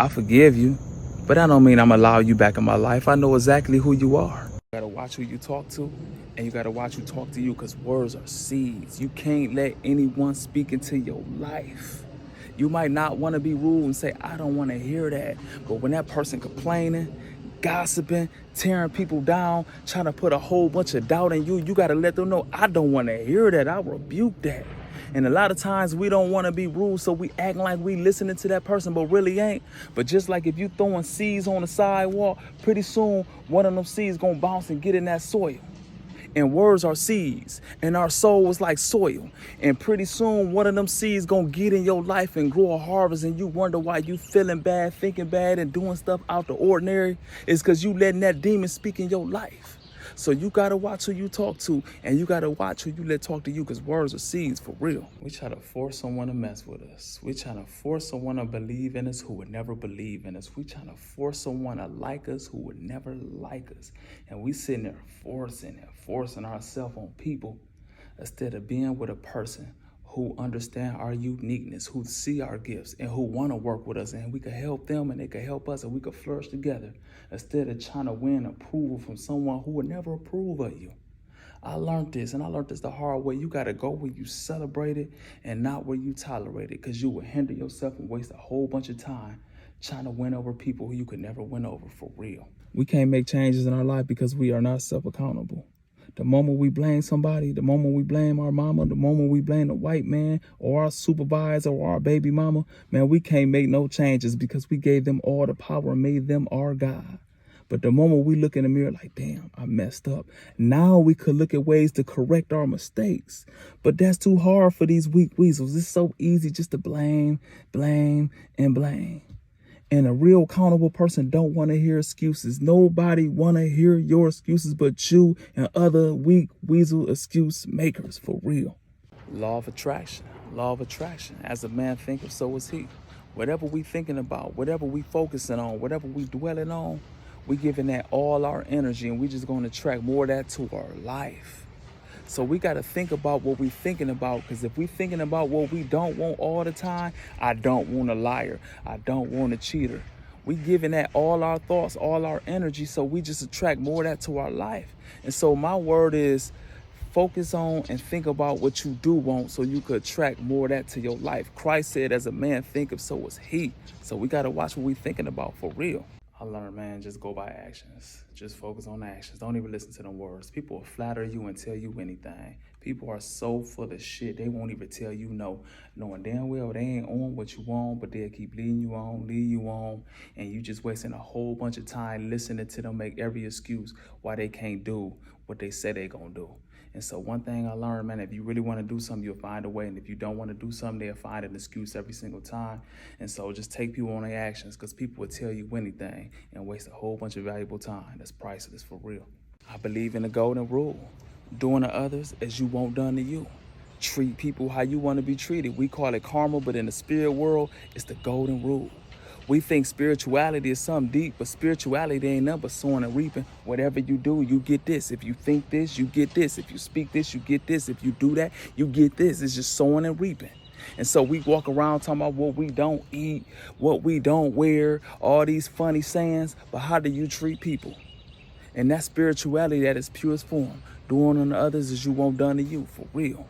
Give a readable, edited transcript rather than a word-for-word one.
I forgive you, but that don't mean I'm gonna allow you back in my life. I know exactly who you are. You gotta watch who you talk to, and you gotta watch who talk to you, because words are seeds. You can't let anyone speak into your life. You might not want to be rude and say, I don't want to hear that. But when that person complaining, gossiping, tearing people down, trying to put a whole bunch of doubt in you, you got to let them know, I don't want to hear that. I rebuke that. And a lot of times we don't want to be rude, so we acting like we listening to that person, but really ain't. But just like if you throwing seeds on the sidewalk, pretty soon one of them seeds gonna bounce and get in that soil. And words are seeds, and our soul is like soil. And pretty soon one of them seeds gonna get in your life and grow a harvest, and you wonder why you feeling bad, thinking bad, and doing stuff out the ordinary. It's because you letting that demon speak in your life. So you gotta watch who you talk to, and you gotta watch who you let talk to you, because words are seeds for real. We try to force someone to mess with us. We try to force someone to believe in us who would never believe in us. We trying to force someone to like us who would never like us. And we sitting there forcing ourselves on people instead of being with a person who understand our uniqueness, who see our gifts, and who want to work with us, and we could help them and they could help us, and we could flourish together instead of trying to win approval from someone who would never approve of you. I learned this, and I learned this the hard way. You got to go where you celebrate it and not where you tolerate it, because you will hinder yourself and waste a whole bunch of time trying to win over people who you could never win over for real. We can't make changes in our life because we are not self-accountable. The moment we blame somebody, the moment we blame our mama, the moment we blame the white man or our supervisor or our baby mama, man, we can't make no changes because we gave them all the power and made them our God. But the moment we look in the mirror like, damn, I messed up, now we could look at ways to correct our mistakes. But that's too hard for these weak weasels. It's so easy just to blame, and blame. And a real accountable person don't want to hear excuses. Nobody want to hear your excuses but you and other weak weasel excuse makers, for real. Law of attraction. Law of attraction. As a man thinketh, so is he. Whatever we thinking about, whatever we focusing on, whatever we dwelling on, we giving that all our energy, and we just going to attract more of that to our life. So we got to think about what we thinking about, because if we thinking about what we don't want all the time, I don't want a liar, I don't want a cheater. We giving that all our thoughts, all our energy, so we just attract more of that to our life. And so my word is focus on and think about what you do want, so you could attract more of that to your life. Christ said, as a man thinketh, so is he. So we got to watch what we thinking about for real. I learned, man, just go by actions. Just focus on actions. Don't even listen to them words. People will flatter you and tell you anything. People are so full of shit, they won't even tell you no, knowing damn well they ain't on what you want, but they'll keep leading you on, and you just wasting a whole bunch of time listening to them make every excuse why they can't do what they say they gonna do. And so one thing I learned, man, if you really want to do something, you'll find a way. And if you don't want to do something, they'll find an excuse every single time. And so just take people on their actions, because people will tell you anything and waste a whole bunch of valuable time. That's priceless, for real. I believe in the golden rule. Doing to others as you want done to you. Treat people how you want to be treated. We call it karma, but in the spirit world, it's the golden rule. We think spirituality is something deep, but spirituality ain't nothing but sowing and reaping. Whatever you do, you get this. If you think this, you get this. If you speak this, you get this. If you do that, you get this. It's just sowing and reaping. And so we walk around talking about what we don't eat, what we don't wear, all these funny sayings, but how do you treat people? And that spirituality at its purest form, doing unto others as you want done to you, for real.